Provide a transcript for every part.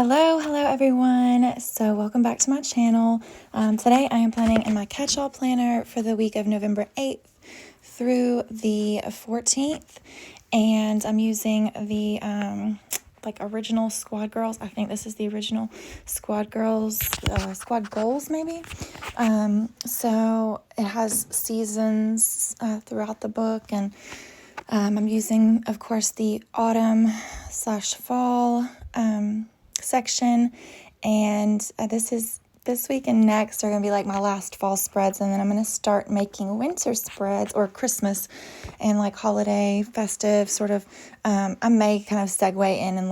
Hello everyone. So welcome back to my channel. Today I am planning in my catch-all planner for the week of November 8th through the 14th, and I'm using the original Squad Girls. I think this is the original Squad Girls, Squad Goals maybe. So it has seasons throughout the book, and I'm using, of course, the autumn/fall section, and this week and next are going to be like my last fall spreads, and then I'm going to start making winter spreads, or Christmas and like holiday festive sort of. I may kind of segue in and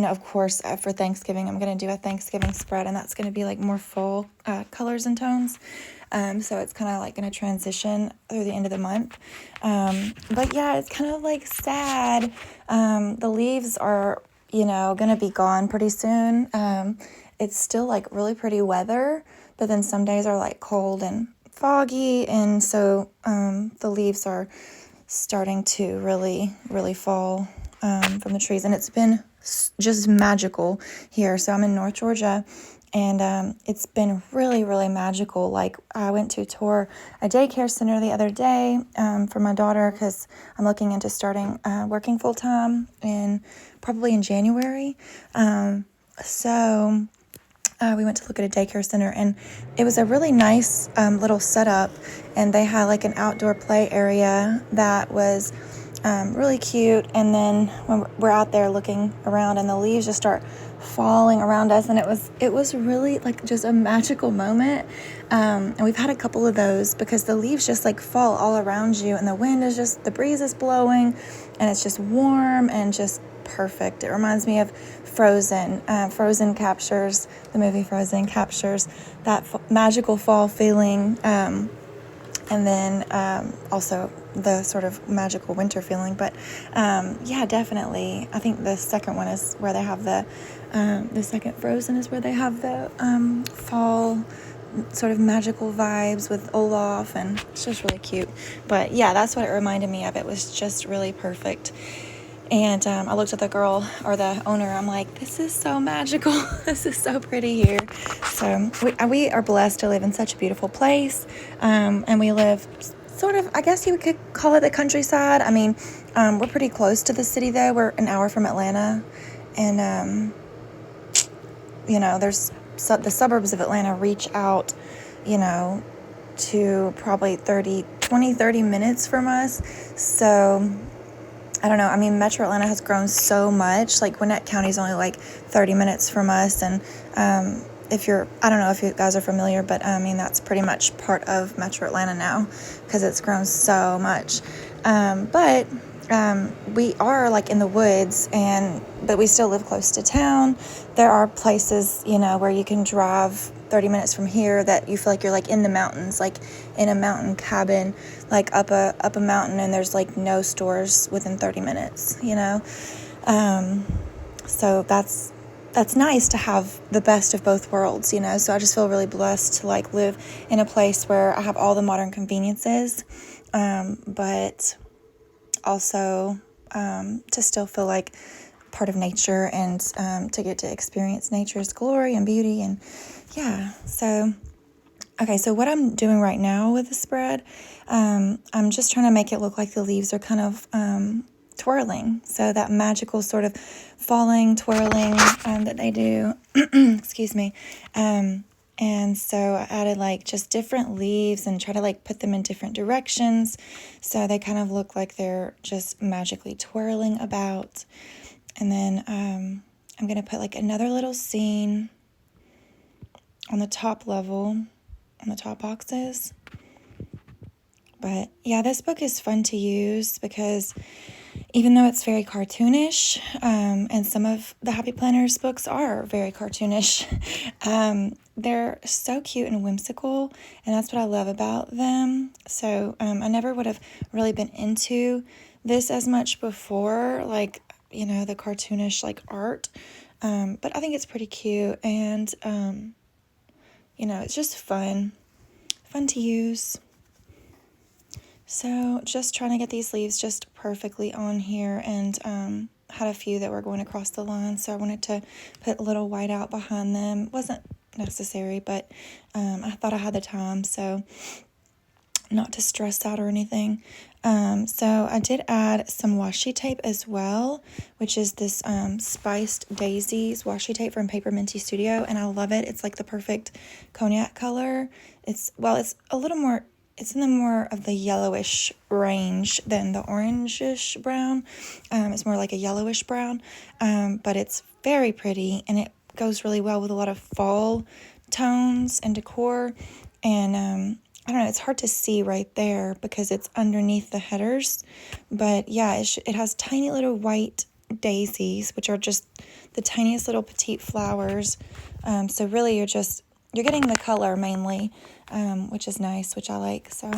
of course, for Thanksgiving I'm going to do a Thanksgiving spread, and that's going to be like more fall colors and tones. So it's kind of like going to transition through the end of the month. But yeah, it's kind of like sad. The leaves are going to be gone pretty soon. It's still like really pretty weather, but then some days are like cold and foggy, and so the leaves are starting to really fall from the trees, and it's been just magical here. So I'm in North Georgia, and it's been really magical. Like, I went to tour a daycare center the other day for my daughter, because I'm looking into starting working full-time probably in January. So we went to look at a daycare center, and it was a really nice little setup, and they had like an outdoor play area that was really cute. And then when we're out there looking around, and the leaves just start falling around us, and it was really like just a magical moment. And we've had a couple of those, because the leaves just like fall all around you, and the breeze is blowing, and it's just warm and just perfect. It reminds me of Frozen. The movie Frozen captures that magical fall feeling, and then also the sort of magical winter feeling. But yeah, definitely, I think the second one is where they have the second Frozen is where they have the fall sort of magical vibes with Olaf, and it's just really cute. But yeah, that's what it reminded me of. It was just really perfect. And I looked at the girl, or the owner, I'm like, this is so magical. This is so pretty here. So we are blessed to live in such a beautiful place. And we live sort of, I guess you could call it the countryside. I mean, we're pretty close to the city, though. We're an hour from Atlanta. And, there's the suburbs of Atlanta reach out, to probably 30 minutes from us. So I don't know. I mean, Metro Atlanta has grown so much. Like, Gwinnett County is only like 30 minutes from us. And I don't know if you guys are familiar, but I mean, that's pretty much part of Metro Atlanta now, because it's grown so much. But we are like in the woods, but we still live close to town. There are places, where you can drive 30 minutes from here that you feel like you're like in the mountains, like in a mountain cabin, like up a mountain, and there's like no stores within 30 minutes, so that's nice to have the best of both worlds, so I just feel really blessed to like live in a place where I have all the modern conveniences, but also to still feel like part of nature, and to get to experience nature's glory and beauty. And yeah, so what I'm doing right now with the spread, I'm just trying to make it look like the leaves are kind of twirling, so that magical sort of falling, twirling that they do. Excuse me. And so I added like just different leaves and try to like put them in different directions, so they kind of look like they're just magically twirling about. And then I'm going to put like another little scene on the top level, on the top boxes. But yeah, this book is fun to use, because even though it's very cartoonish, and some of the Happy Planners books are very cartoonish, they're so cute and whimsical, and that's what I love about them. So I never would have really been into this as much before, like, the cartoonish like art, but I think it's pretty cute, and it's just fun to use. So just trying to get these leaves just perfectly on here, and had a few that were going across the line, so I wanted to put a little white out behind them. Wasn't necessary, but I thought I had the time, so not to stress out or anything. So I did add some washi tape as well, which is this Spiced Daisies washi tape from Paper Minty Studio, and I love it. It's like the perfect cognac color. It's a little more, it's in the more of the yellowish range than the orangish brown. It's more like a yellowish brown, but it's very pretty, and it goes really well with a lot of fall tones and decor. And I don't know, it's hard to see right there because it's underneath the headers, but yeah, it has tiny little white daisies, which are just the tiniest little petite flowers. So really you're getting the color mainly, which is nice, which I like. So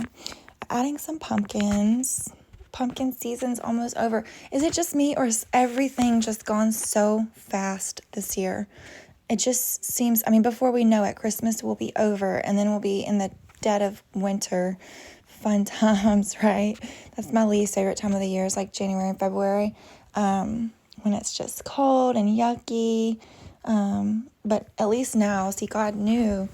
adding some pumpkins. Pumpkin season's almost over. Is it just me, or is everything just gone so fast this year? It just seems, before we know it, Christmas will be over, and then we'll be in the dead of winter. Fun times, right? That's my least favorite time of the year, is like January and February, when it's just cold and yucky. But at least now, see, God knew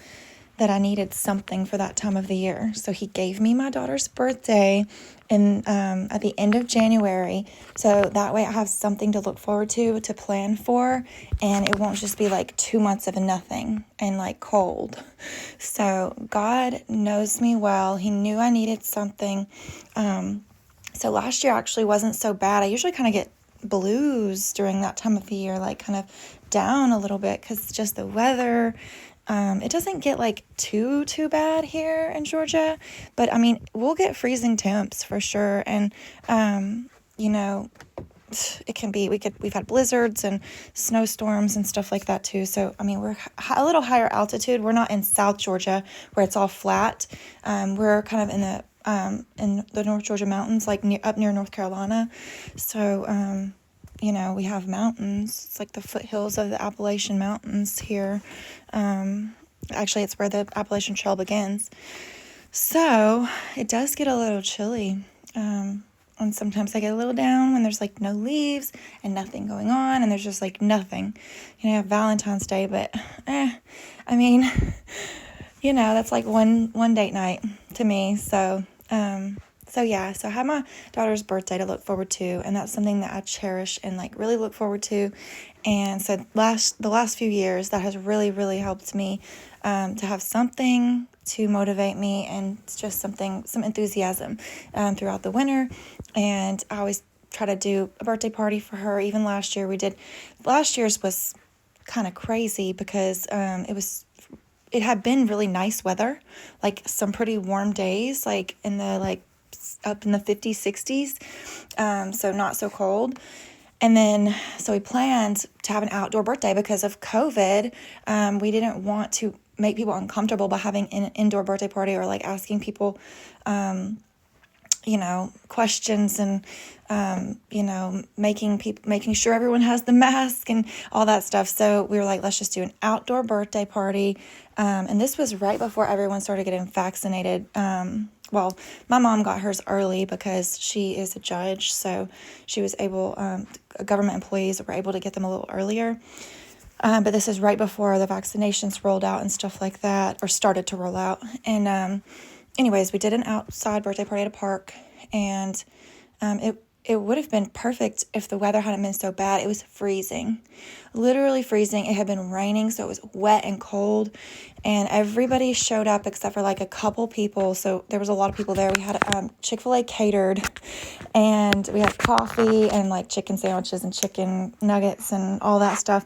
that I needed something for that time of the year. So he gave me my daughter's birthday at the end of January. So that way I have something to look forward to plan for, and it won't just be like 2 months of nothing and like cold. So God knows me well. He knew I needed something. So last year actually wasn't so bad. I usually kind of get blues during that time of the year, like kind of down a little bit because just the weather. It doesn't get like too bad here in Georgia, but we'll get freezing temps for sure. And, it can be, we've had blizzards and snowstorms and stuff like that too. So, we're a little higher altitude. We're not in South Georgia where it's all flat. We're kind of in the North Georgia mountains, like up near North Carolina. So, we have mountains. It's like the foothills of the Appalachian Mountains here. Actually, it's where the Appalachian Trail begins. So it does get a little chilly. And sometimes I get a little down when there's like no leaves and nothing going on, and there's just like nothing. I have Valentine's Day, but that's like one date night to me. So I have my daughter's birthday to look forward to, and that's something that I cherish and like really look forward to. And so the last few years, that has really, really helped me to have something to motivate me, and just some enthusiasm throughout the winter. And I always try to do a birthday party for her. Even last year's was kind of crazy because it had been really nice weather, like some pretty warm days, like up in the 50s, 60s, so not so cold. And then, so we planned to have an outdoor birthday because of COVID. We didn't want to make people uncomfortable by having an indoor birthday party, or like asking people, questions, and, making sure everyone has the mask and all that stuff. So we were like, let's just do an outdoor birthday party. And this was right before everyone started getting vaccinated. Well, my mom got hers early because she is a judge, so she was able, government employees were able to get them a little earlier. But this is right before the vaccinations rolled out and stuff like that, or started to roll out. And anyways, we did an outside birthday party at a park, and it would have been perfect if the weather hadn't been so bad. It was freezing, literally freezing. It had been raining, so it was wet and cold, and everybody showed up except for like a couple people. So there was a lot of people there. We had Chick-fil-A catered, and we had coffee and like chicken sandwiches and chicken nuggets and all that stuff.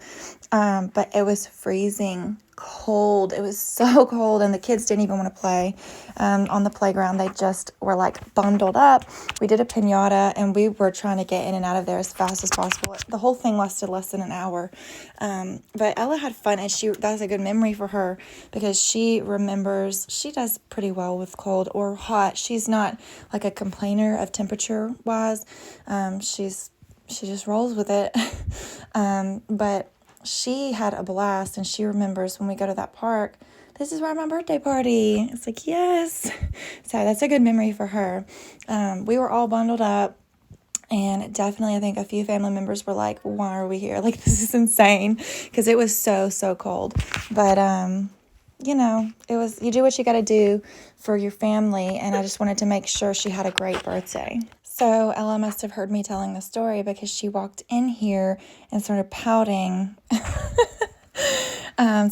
But it was freezing cold. It was so cold, and the kids didn't even want to play on the playground. They just were like bundled up. We did a piñata, and we were trying to get in and out of there as fast as possible. The whole thing lasted less than an hour. But Ella had fun, and that's a good memory for her because she remembers. She does pretty well with cold or hot. She's not like a complainer of temperature wise. She just rolls with it. But she had a blast, and she remembers when we go to that park, this is where my birthday party. It's like, yes. So that's a good memory for her. We were all bundled up, And definitely, I think a few family members were like, why are we here? Like, this is insane, because it was so cold. But, you do what you got to do for your family. And I just wanted to make sure she had a great birthday. So Ella must have heard me telling the story, because she walked in here and started pouting.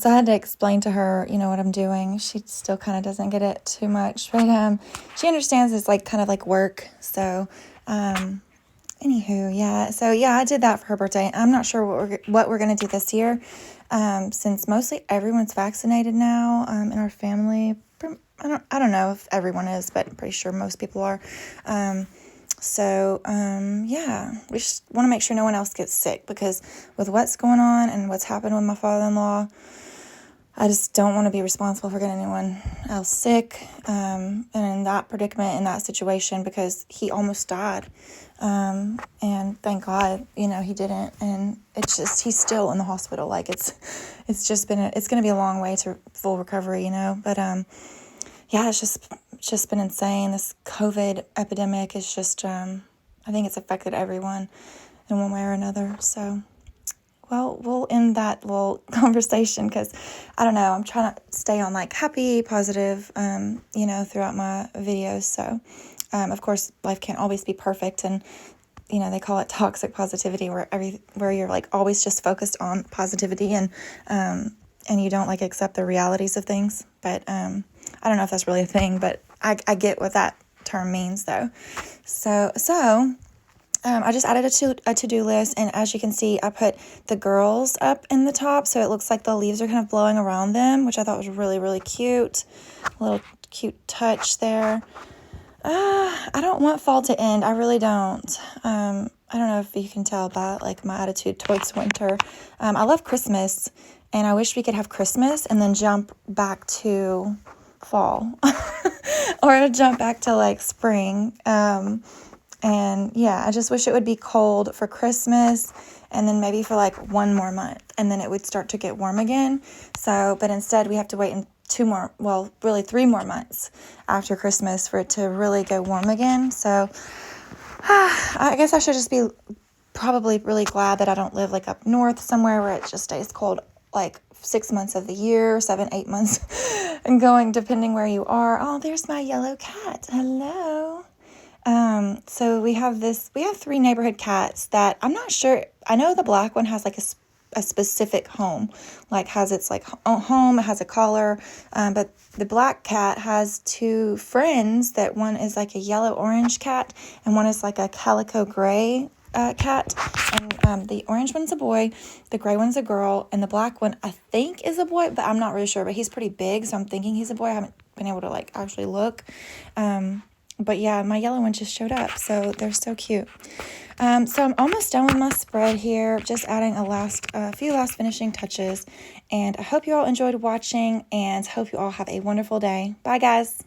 So I had to explain to her, what I'm doing. She still kind of doesn't get it too much, but she understands it's like kind of like work. So, anywho, yeah. So yeah, I did that for her birthday. I'm not sure what we're gonna do this year, since mostly everyone's vaccinated now in our family. I don't know if everyone is, but I'm pretty sure most people are. Yeah, we just want to make sure no one else gets sick, because with what's going on and what's happened with my father-in-law, I just don't want to be responsible for getting anyone else sick, and in that predicament, in that situation, because he almost died, and thank God, he didn't, and he's still in the hospital. Like, it's going to be a long way to full recovery, but, yeah, it's just been insane. This COVID epidemic is just, I think it's affected everyone in one way or another. So, well, we'll end that little conversation, because I don't know, I'm trying to stay on like happy, positive, throughout my videos. So, of course, life can't always be perfect, and they call it toxic positivity, where you're like always just focused on positivity, and you don't like accept the realities of things. But I don't know if that's really a thing, but I get what that term means, though. So I just added a to-do list, and as you can see, I put the girls up in the top, so it looks like the leaves are kind of blowing around them, which I thought was really, really cute. A little cute touch there. I don't want fall to end. I really don't. I don't know if you can tell by like my attitude towards winter. I love Christmas, and I wish we could have Christmas and then jump back to fall or jump back to like spring. And yeah, I just wish it would be cold for Christmas, and then maybe for like one more month, and then it would start to get warm again. So, but instead we have to wait in 3 more months after Christmas for it to really go warm again. So I guess I should just be probably really glad that I don't live like up north somewhere where it just stays cold like 6 months of the year, 7, 8 months, and going depending where you are. Oh, there's my yellow cat. Hello. So we have 3 neighborhood cats that I'm not sure. I know the black one has like a specific home, like has its like home, it has a collar, but the black cat has 2 friends, that one is like a yellow orange cat and one is like a calico gray cat, and the orange one's a boy, the gray one's a girl, and the black one I think is a boy, but I'm not really sure, but he's pretty big, so I'm thinking he's a boy. I haven't been able to like actually look, but yeah, my yellow one just showed up, so they're so cute. So I'm almost done with my spread here, just adding a few last finishing touches, and I hope you all enjoyed watching, and hope you all have a wonderful day. Bye, guys.